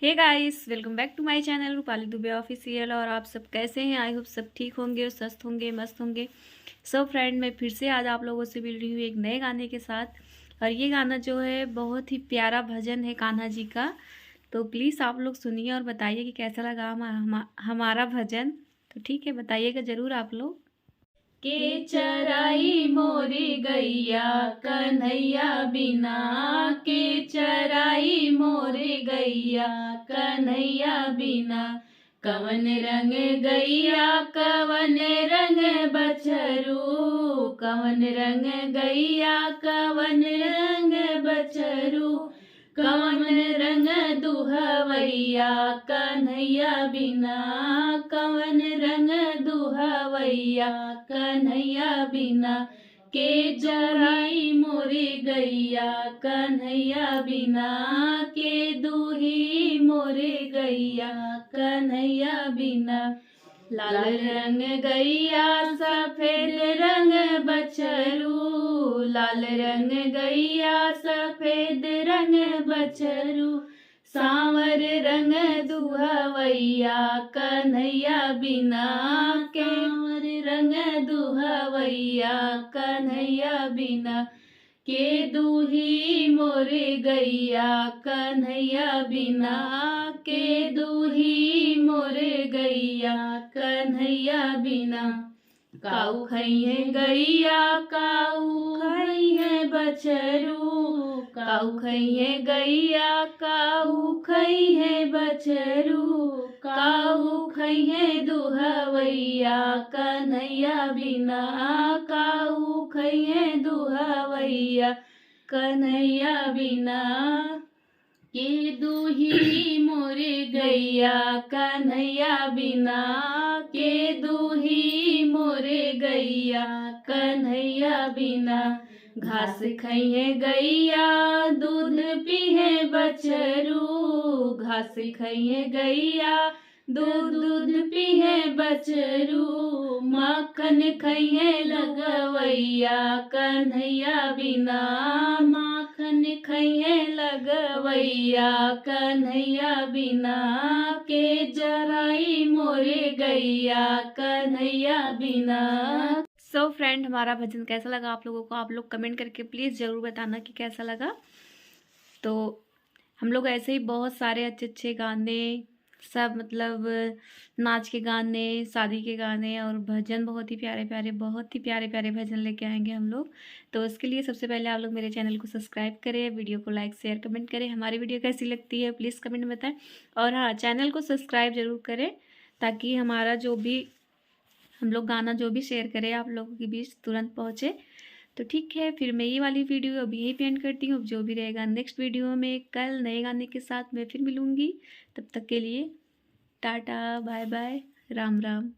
Hey guys, welcome back to my channel Rupali Dubey official. और आप सब कैसे हैं? आई होप सब ठीक होंगे और स्वस्थ होंगे, मस्त होंगे। सो फ्रेंड, मैं फिर से आज आप लोगों से मिल रही हूँ एक नए गाने के साथ। और ये गाना जो है बहुत ही प्यारा भजन है कान्हा जी का। तो प्लीज़ आप लोग सुनिए और बताइए कि कैसा लगा हमारा भजन। तो ठीक है, बताइएगा ज़रूर आप लोग। के चराई मोरी गैया कन्हैया बिना, के चराई मोरी गैया कन्हैया बिना। कवन रंग गैया कवन रंग बछरू, कवन रंग गैया कवन रंग बछरू। कवन रंग दुहवैया कन्हैया बिना, कवन रंग दुहवैया कन्हैया बिना। के चराई मोरी गैया कन्हैया बिना, के दूही मोरी गैया कन्हैया बिना। लाल रंग गैया सफेद रंग बछरू, लाल रंग गैया सफेद रंग बछरू। सांवर रंग दुहवैया कन्हैया बिना, सांवर रंग दुहवैया कन्हैया बिना। के दूही मोरे गैया कन्हैया बिना, के दूही मोरे गैया कन्हैया बिना। काऊ खइहे गैया काऊ खइहे बछरू, काऊ खइहे गैया काऊ खइहे बछरू। काऊ खइहे दुहवैया कन्हैया बिना, काऊ खइहे दुहवैया कन्हैया बिना। के दूही मोरे गैया कन्हैया बिना, के दूही मोरे गैया कन्हैया बिना। घास खइहे गैया दूध पीहे बछरू, घास खइहे गैया दूध पीहे बछरू। माखन खइहे लगवैया कन्हैया बिना, माखन खइहे लगवैया कन्हैया बिना। के जराई मोरे गैया कन्हैया बिना। सो फ्रेंड, हमारा भजन कैसा लगा आप लोगों को? आप लोग कमेंट करके प्लीज़ ज़रूर बताना कि कैसा लगा। तो हम लोग ऐसे ही बहुत सारे अच्छे अच्छे गाने, सब मतलब नाच के गाने, शादी के गाने और भजन, बहुत ही प्यारे प्यारे भजन लेके आएंगे हम लोग। तो उसके लिए सबसे पहले आप लोग मेरे चैनल को सब्सक्राइब करें, वीडियो को लाइक शेयर कमेंट करें। हमारी वीडियो कैसी लगती है प्लीज़ कमेंट में बताएं। और हाँ, चैनल को सब्सक्राइब ज़रूर करें ताकि हमारा जो भी हम लोग गाना जो भी शेयर करें आप लोगों के बीच तुरंत पहुँचे। तो ठीक है, फिर मैं ये वाली वीडियो अभी यहीं पे एंड करती हूँ। अब जो भी रहेगा नेक्स्ट वीडियो में कल नए गाने के साथ मैं फिर मिलूँगी। तब तक के लिए टाटा, बाय बाय, राम राम।